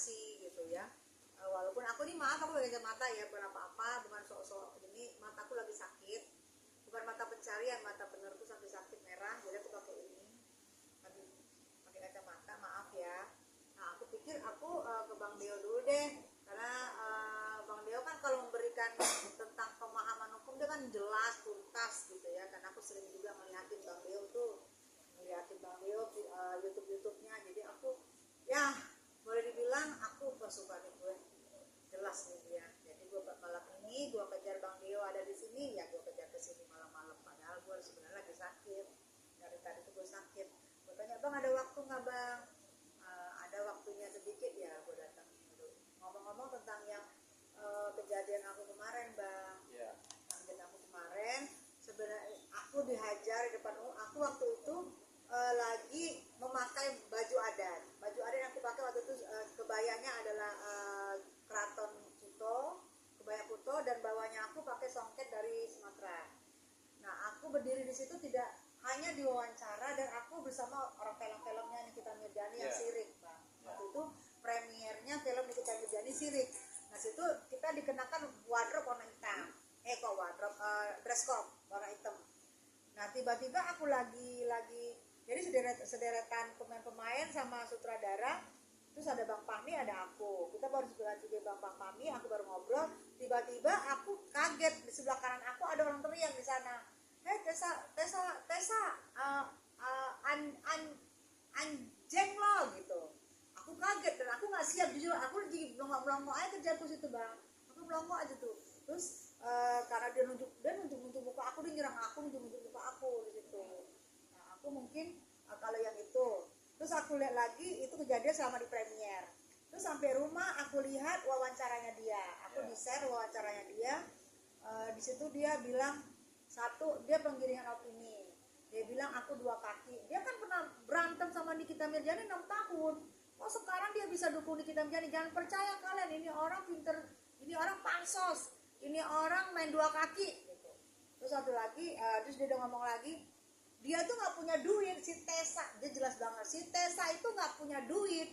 kasih gitu ya. Walaupun aku ini maaf aku pakai kacamata ya, bukan apa-apa, bukan sok-sok ini, mataku lagi sakit, bukan mata pencarian, mata benerku sampai sakit merah, jadi aku pakai ini, pakai kacamata, maaf ya. Nah aku pikir aku ke Bang Deo dulu deh, karena Bang Deo kan kalau memberikan tentang pemahaman hukum dia kan jelas tuntas gitu ya, karena aku sering juga ngeliatin Bang Deo tuh, YouTube-nya, jadi aku ya boleh dibilang aku suka nih gue, jelas nih dia. Jadi gue malam ini gue kejar Bang Deo ada di sini, ya gue kejar ke sini malam-malam, padahal gue sebenarnya lagi sakit, dari tadi tuh gue sakit. Gue tanya, Bang ada waktu nggak Bang? Ada waktunya sedikit ya, gue datang dulu. Ngomong-ngomong tentang yang kejadian aku kemarin Bang, kejadian aku kemarin, sebenarnya aku dihajar di depan umum. Aku waktu itu lagi memakai baju adat yang aku pakai waktu itu, kebayanya adalah keraton Kuto, kebaya Kuto, dan bawahnya aku pakai songket dari Sumatera. Nah aku berdiri di situ tidak hanya diwawancara, dan aku bersama orang film-filmnya Nikita Mirzani yang Sirik Bang. Waktu itu premiernya film Nikita Mirzani Sirik. Nah situ kita dikenakan wardrobe warna hitam, dress code warna hitam. Nah tiba-tiba aku lagi jadi sederetan pemain-pemain sama sutradara, terus ada Bang Fahmi, ada aku, kita baru sebelah juga Bang Fahmi, aku baru ngobrol, tiba-tiba aku kaget, di sebelah kanan aku ada orang teriak di sana, Tessa, anjeng lo gitu. Aku kaget dan aku nggak siap, jujur aku lagi melongo aja kerjaku situ Bang, aku melongo aja tuh. Terus karena dia nunjuk muka aku, dia nyerang aku, nunjuk muka aku di situ. Nah aku mungkin kalau yang itu, terus aku lihat lagi itu kejadian selama di premier. Terus sampai rumah aku lihat wawancaranya dia, aku di share wawancaranya dia. Di situ dia bilang, satu, dia penggiringan opini, dia bilang aku dua kaki. Dia kan pernah berantem sama Nikita Mirzani 6 tahun. Oh sekarang dia bisa dukung Nikita Mirzani? Jangan percaya kalian, ini orang pinter, ini orang pansos, ini orang main dua kaki gitu. Terus satu lagi, terus dia udah ngomong lagi, dia tuh nggak punya duit, si Tessa, dia jelas banget, si Tessa itu nggak punya duit,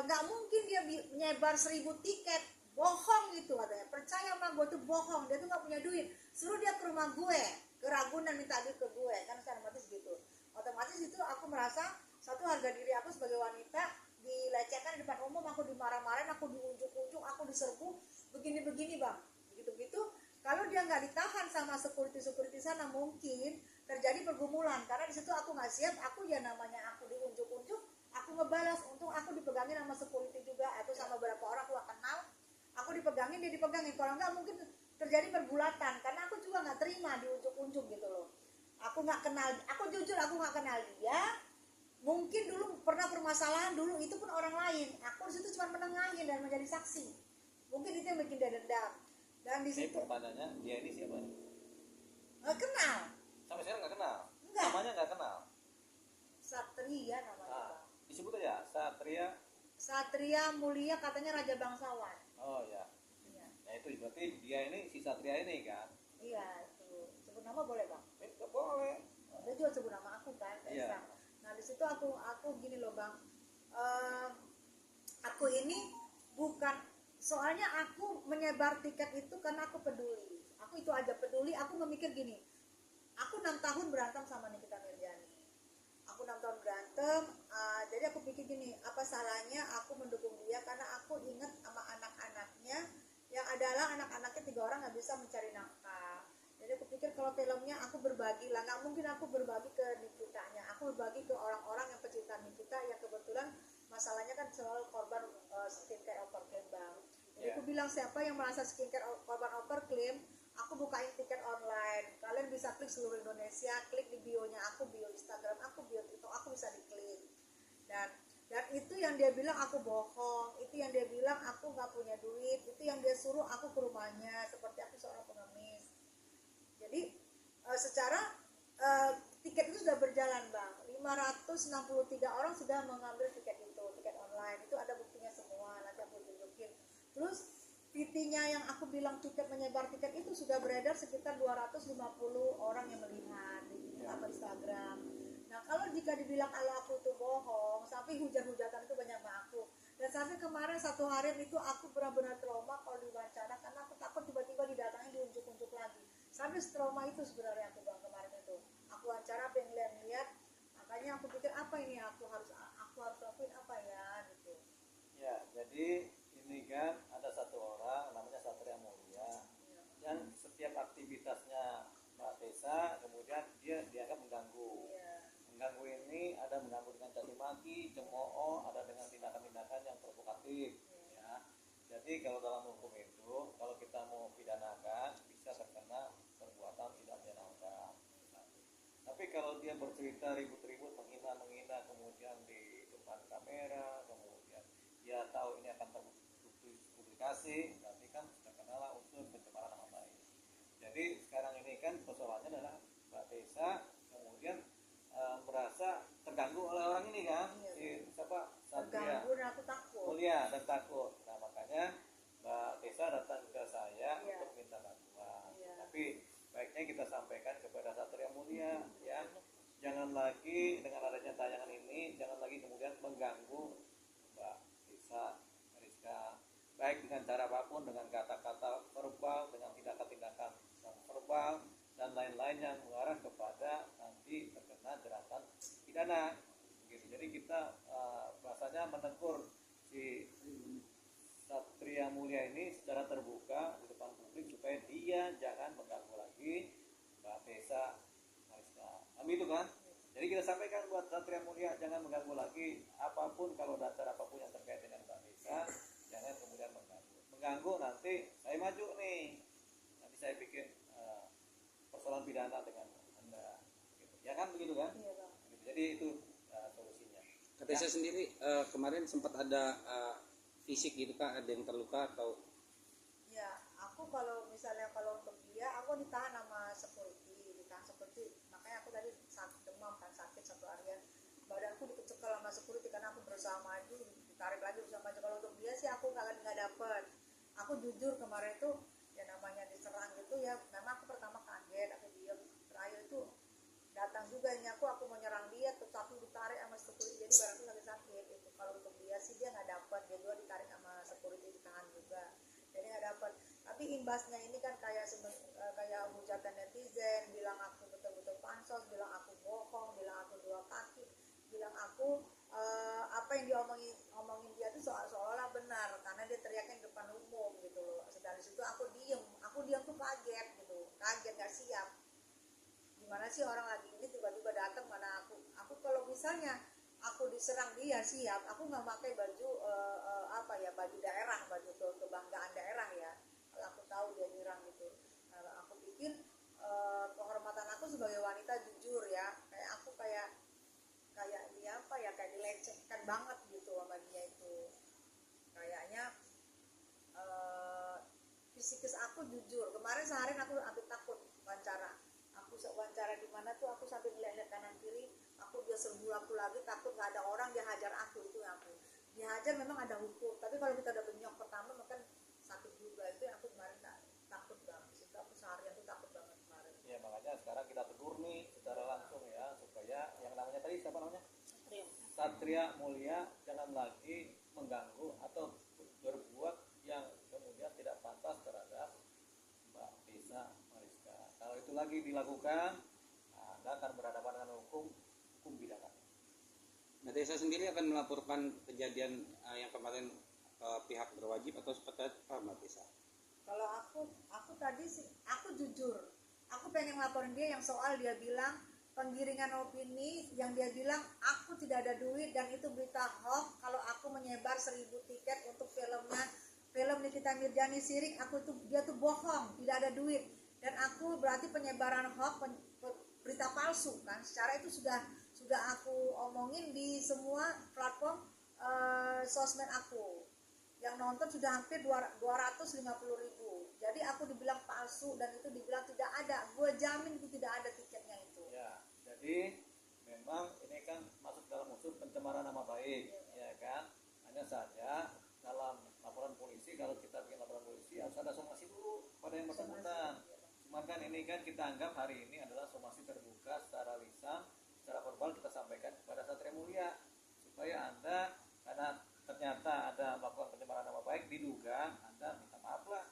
nggak mungkin dia nyebar 1000 tiket, bohong gitu katanya, percaya sama gue tuh bohong, dia tuh nggak punya duit, suruh dia ke rumah gue, ke Ragunan minta duit ke gue, kan otomatis gitu. Otomatis itu aku merasa satu, harga diri aku sebagai wanita dilecehkan di depan umum, aku dimarah-marahin, aku diunjuk-unjuk, aku diserbu begini-begini Bang, begitu-begitu. Kalau dia nggak ditahan sama security sana, mungkin terjadi pergumulan, karena di situ aku nggak siap, aku ya namanya aku diunjuk-unjuk, aku ngebalas, untung aku dipegangin sama security juga, atau sama beberapa orang aku gak kenal, aku dipegangin, dia dipegangin, kalau nggak mungkin terjadi pergulatan, karena aku juga nggak terima diunjuk-unjuk gitu loh. Aku nggak kenal, aku jujur aku nggak kenal dia, mungkin dulu pernah permasalahan dulu, itu pun orang lain, aku di situ cuma menengahin dan menjadi saksi, mungkin itu yang bikin dia dendam. Dan di situ pertanyaannya, dia ini siapa nih? Nggak kenal. Sampai sekarang nggak kenal? Enggak. Namanya nggak kenal? Satria namanya. Disebut aja Satria Mulia, katanya raja bangsawan. Oh ya. Nah itu berarti dia ini, si Satria ini kan? Iya itu. Sebut nama boleh Bang? Nggak boleh. Dia juga sebut nama aku kan. Iya. Nah di situ aku gini loh Bang. Aku ini bukan, soalnya aku menyebar tiket itu karena aku peduli. Aku itu aja peduli. Aku memikir gini, aku 6 tahun berantem sama Nikita Mirzani. Aku 6 tahun berantem, jadi aku pikir gini, apa salahnya aku mendukung dia, karena aku ingat sama anak-anaknya, yang adalah anak-anaknya 3 orang gak bisa mencari nafkah. Jadi aku pikir kalau filmnya aku berbagi lah, gak mungkin aku berbagi ke Nikitanya, aku berbagi ke orang-orang yang pecinta Nikita, yang kebetulan masalahnya kan selalu korban skincare overclaim Bang. Jadi aku bilang, siapa yang merasa skincare korban overclaim, aku bukain tiket online, kalian bisa klik seluruh Indonesia, klik di bio-nya aku, bio Instagram aku, bio TikTok aku, bisa diklik. Dan itu yang dia bilang aku bohong, itu yang dia bilang aku nggak punya duit, itu yang dia suruh aku ke rumahnya seperti aku seorang pengemis. Jadi secara tiket itu sudah berjalan Bang, 563 orang sudah mengambil tiket itu, tiket online, itu ada buktinya semua, nanti aku tunjukin. Terus PT-nya yang aku bilang tiket, menyebar tiket itu sudah beredar sekitar 250 orang yang melihat di Instagram. Nah kalau jika dibilang kalau aku itu bohong, sampai hujat-hujatan itu banyak sama aku. Dan sampai kemarin satu hari itu aku benar-benar trauma kalau diwawancara karena aku takut tiba-tiba didatangi diunjuk-unjuk lagi. Sampai trauma itu sebenarnya aku bang kemarin itu. Aku wawancara pengen lihat, makanya aku pikir apa ini aku harus lakuin apa ya gitu. Ya, jadi ini kan ada satu orang namanya Satria Mulia yang setiap aktivitasnya Mbak Tessa kemudian dia dianggap mengganggu. Iya. Mengganggu ini ada mengganggu dengan caci maki, cemooh, ada dengan tindakan-tindakan yang provokatif. Ya. Jadi kalau dalam hukum itu, kalau kita mau pidanakan bisa terkena perbuatan tidak menyenangkan. Tapi kalau dia bercerita ribut-ribut, menghina, kemudian di depan kamera, kemudian dia tahu ini akan terpublikasi, berarti kan terkenalah unsur pencemaran nama baik. Jadi sekarang ini kan persoalannya adalah Mbak Tessa kemudian merasa terganggu oleh orang ini kan, si siapa Satria Terganggu dan aku takut. Mulia dan takut. Nah makanya Mbak Tessa datang ke saya untuk minta bantuan. Tapi baiknya kita sampaikan kepada Satria Mulia ya, jangan lagi dengan adanya tayangan ini, jangan lagi kemudian mengganggu Mbak Tessa Mariska, baik dengan cara apapun, dengan kata-kata verbal, dengan tindakan-tindakan verbal dan lain-lain yang mengarah kepada nanti terkena jeratan pidana. Gitu. Jadi kita bahasanya menegur si Satria Mulia ini secara terbuka di depan publik supaya dia jangan mengganggu lagi Mbak Tessa Mariska. Itu kan? Jadi kita sampaikan buat Satria Mulia jangan mengganggu lagi apapun, kalau dasar apapun yang terkait dengan Mbak Tessa jangan kemudian mengganggu. Mengganggu nanti saya maju nih. Nanti saya bikin persoalan pidana dengan Anda. Gitu. Ya kan begitu kan? Iya, Bang. Gitu. Jadi itu solusinya. Kata saya sendiri kemarin sempat ada fisik gitu Kak, ada yang terluka atau? Ya, aku kalau misalnya kalau untuk dia, aku ditahan sama security, makanya aku tadi sakit demam kan, sakit satu harian, badanku dikecekel sama security karena aku berusaha maju, ditarik lagi berusaha maju. Kalau untuk dia sih aku nggak dapet. Aku jujur kemarin itu ya namanya diserang gitu ya, memang aku pertama kaget, aku diem, terakhir itu datang juga ini aku mau nyerang dia, terus aku ditarik sama security, jadi barangku sakit itu. Kalau untuk dia sih dia nggak dapat, dia juga ditarik sama security, ditahan juga, jadi nggak dapat. Tapi imbasnya ini kan kayak hujatan netizen, bilang aku betul-betul pansos, bilang aku bohong, bilang aku dua kaki, bilang aku apa yang diomongin dia itu seolah-olah benar karena dia teriaknya di depan umum gitu loh. Dari situ aku diem tuh kaget gitu, kaget nggak siap. Gimana sih orang lagi ini tiba-tiba datang, mana aku kalau misalnya aku diserang dia siap, aku nggak pakai baju baju daerah, baju kebanggaan daerah ya, kalau aku tahu dia nyerang gitu. Nah, aku pikir kehormatan aku sebagai wanita jujur ya, kayak dia kayak dilecehkan banget gitu sama dia itu. Kayaknya fisikis aku jujur kemarin seharian aku hampir takut wawancara. Aku wawancara di mana tuh aku sambil ngeliat kanan kiri, dia serbu aku lagi, takut nggak ada orang, dia hajar aku. Itu yang aku dihajar memang ada hukum, tapi kalau kita udah benyok pertama makan sakit juga. Itu yang aku kemarin takut banget. Itu aku seharian tuh takut banget kemarin. Ya makanya sekarang kita tegur nih secara langsung ya, supaya yang namanya tadi siapa namanya? Satria Mulia jangan lagi mengganggu atau berbuat yang kemudian tidak pantas terhadap Mbak Tessa Mariska. Kalau itu lagi dilakukan, Anda akan berhadapan dengan hukum pidana. Mbak Tessa sendiri akan melaporkan kejadian yang kemarin ke pihak berwajib atau seperti apa Mbak Tessa? Kalau aku tadi sih aku jujur, aku pengen ngelaporin dia yang soal dia bilang penggiringan opini, yang dia bilang aku tidak ada duit dan itu berita hoax kalau aku menyebar 1000 tiket untuk film Nikita Mirjani Sirik, dia tuh bohong, tidak ada duit, dan aku berarti penyebaran hoax, berita palsu kan. Secara itu sudah aku omongin di semua platform sosmed aku. Yang nonton sudah hampir 250.000. Jadi aku dibilang palsu dan itu dibilang tidak ada. Gue jamin itu tidak ada tiketnya itu. Ya, jadi memang ini kan masuk dalam unsur pencemaran nama baik, ya kan. Hanya saja dalam laporan polisi, kalau kita bikin laporan polisi harus ada somasi dulu pada yang bersangkutan. Cuman kan ini kan kita anggap hari ini adalah somasi terbuka secara lisan, secara verbal kita sampaikan kepada Satria Mulia supaya Anda, karena ternyata Anda melakukan pencemaran nama baik, diduga, Anda minta maaf lah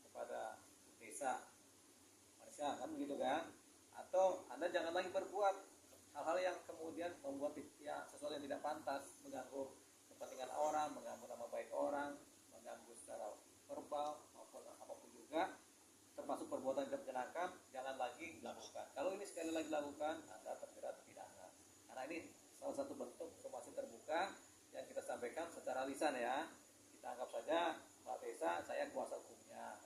kepada desa Malaysia, kan begitu kan? Atau Anda jangan lagi berbuat hal-hal yang kemudian membuat ya, sesuatu yang tidak pantas, mengganggu kepentingan orang, mengganggu nama baik orang, mengganggu secara verbal maupun apapun juga, termasuk perbuatan yang tidak menyenangkan, jangan lagi lakukan. Kalau ini sekali lagi lakukan, Anda terjerat pidana. Karena ini salah satu bentuk somasi terbuka yang kita sampaikan secara lisan ya. Kita anggap saja Mbak Tessa, saya kuasa hukumnya.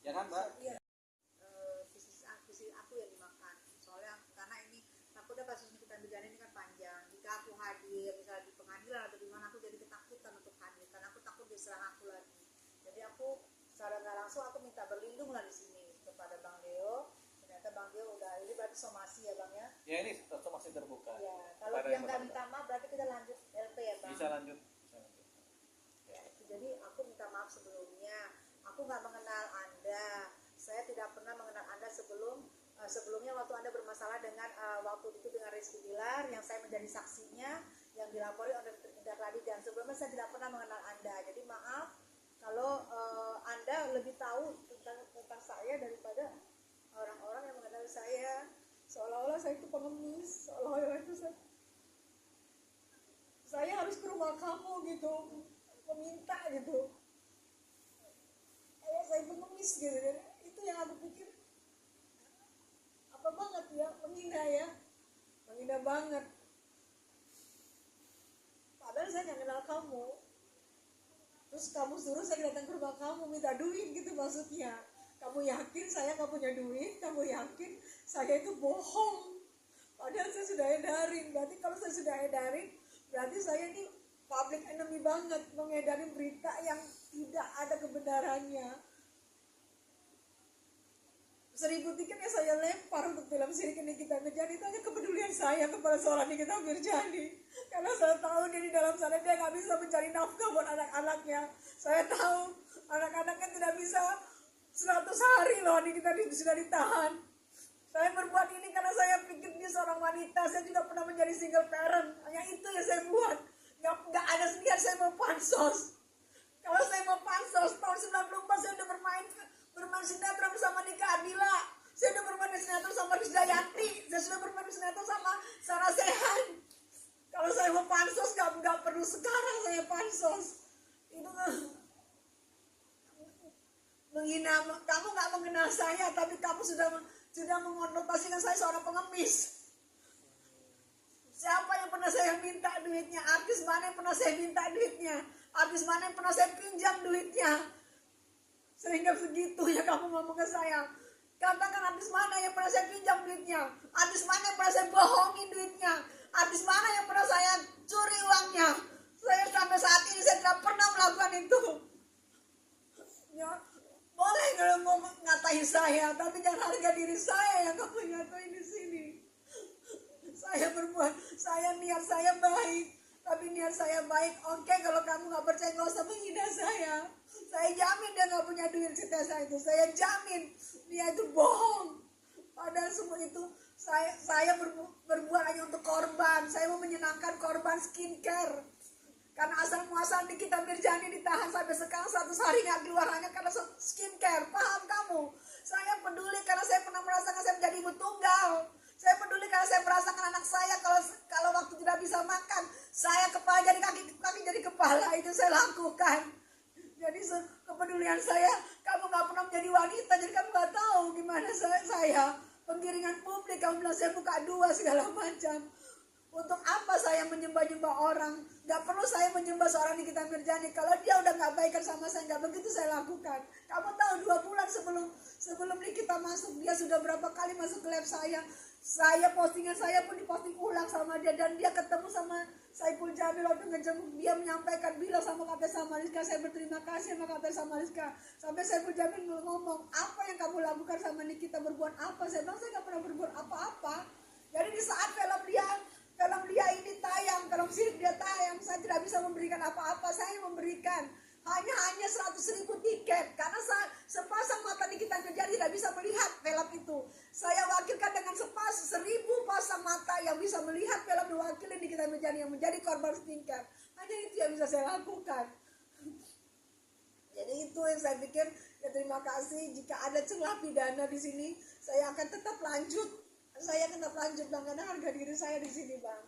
Ya kan Mbak? Iya. Visi aku yang dimakan. Soalnya karena ini takutnya kasus kita berjalan ini kan panjang. Jika aku hadir misalnya di pengadilan atau di mana, aku jadi ketakutan untuk hadir karena aku takut diserang aku lagi. Jadi aku secara nggak langsung aku minta berlindung lah di sini kepada Bang Deo. Ternyata Bang Deo udah, ini berarti somasi ya Bang ya? Ya ini somasi terbuka. Ya, kalau dia nggak minta maaf berarti kita lanjut LP ya Bang? Bisa lanjut. Ya, jadi aku minta maaf sebelumnya. Aku nggak mengenal Anda. Saya tidak pernah mengenal Anda sebelumnya waktu Anda bermasalah dengan waktu itu dengan Rizky Bilar yang saya menjadi saksinya yang dilapori oleh tindak lanjut, dan sebelumnya saya tidak pernah mengenal Anda. Jadi maaf kalau Anda lebih tahu tentang saya daripada orang-orang yang mengenal saya. Seolah-olah saya itu pengemis, seolah-olah itu saya harus ke rumah kamu gitu, meminta gitu. Kayak saya pengemis gitu kan. Itu yang aku pikir apa banget ya, menghina ya, menghina banget. Padahal saya nggak kenal kamu. Terus kamu suruh saya datang ke rumah kamu minta duit gitu maksudnya. Kamu yakin saya nggak punya duit? Kamu yakin saya itu bohong? Padahal saya sudah edarin. Berarti kalau saya sudah edarin, berarti saya ini public enemy banget, mengedarin berita yang tidak ada kebenarannya. 1000 tiket yang saya lempar untuk film Sirik Nikita Mirjani itu hanya kepedulian saya kepada seorang Nikita Mirjani. Karena saya tahu dia di dalam sana dia nggak bisa mencari nafkah buat anak-anaknya. Saya tahu anak-anaknya tidak bisa 100 hari loh Nikita sudah ditahan. Saya berbuat ini karena saya pikir dia seorang wanita. Saya juga pernah menjadi single parent. Hanya itu yang saya buat. Nggak ada niat saya mau pansos. Kalau saya mau pansos tahun 94 saya udah bermain sinetron bersama Nika Ardila. Saya udah bermain sinetron sama Risdayanti. Saya sudah bermain sinetron sama Sarah Sehan. Kalau saya mau pansos nggak perlu sekarang saya pansos. Itu menghina. Kamu nggak mengenal saya, tapi kamu sudah mengonotasikan saya seorang pengemis. Siapa yang pernah saya minta duitnya? Artis mana yang pernah saya minta duitnya? Artis mana yang pernah saya pinjam duitnya? Sehingga segitunya kamu ngomong ke saya. Katakan artis mana yang pernah saya pinjam duitnya? Artis mana yang pernah saya bohongin duitnya? Artis mana yang pernah saya curi uangnya? Saya sampai saat ini saya tidak pernah melakukan itu. Ya, boleh kalau mau ngatain saya, tapi jangan harga diri saya yang kamu ngatain di sini. Saya berbuat, niat saya baik, tapi niat saya baik. Oke, kalau kamu nggak percaya nggak usah menghina saya. Saya jamin dia nggak punya duit Citesa itu. Saya jamin dia itu bohong. Padahal semua itu saya berbuat hanya untuk korban. Saya mau menyenangkan korban skincare. Karena asal muasal Nikita Mirjani ditahan sampai sekarang 100 hari nggak keluar hanya karena skincare. Paham kamu? Saya peduli karena saya pernah merasakan saya menjadi ibu tunggal. Saya peduli karena saya merasakan anak saya kalau waktu tidak bisa makan, saya kepala jadi kaki jadi kepala, itu saya lakukan. Jadi kepedulian saya, kamu nggak pernah menjadi wanita, jadi kamu nggak tahu gimana saya. Penggiringan publik, kamu bilang saya buka 2 segala macam. Untuk apa saya menyembah-nyembah orang? Gak perlu saya menyembah seorang Nikita Mirjani. Kalau dia udah gak baikan sama saya, gak begitu saya lakukan. Kamu tahu 2 bulan sebelum Nikita masuk, dia sudah berapa kali masuk ke lab saya. Postingan saya pun diposting ulang sama dia. Dan dia ketemu sama Saiful Jamil waktu ngejenguk. Dia menyampaikan bilang sama Kak Tessa Mariska, saya berterima kasih sama Kak Tessa Mariska. Sampai Saiful Jamil ngomong, apa yang kamu lakukan sama Nikita, berbuat apa? Saya bilang saya gak pernah berbuat apa-apa. Jadi di saat film dia ini tayang, kalau Sirik dia tayang, saya tidak bisa memberikan apa-apa. Saya memberikan hanya 100.000 tiket karena sepasang mata Nikita Mirjani tidak bisa melihat film itu. Saya wakilkan dengan 1.000 pasang mata yang bisa melihat film mewakili Nikita Mirzani yang menjadi korban stingkat. Hanya itu yang bisa saya lakukan. Jadi itu yang saya pikir, ya terima kasih. Jika ada celah pidana di sini, saya akan tetap lanjut. Saya akan tetap lanjut, Bang, karena harga diri saya di sini, Bang.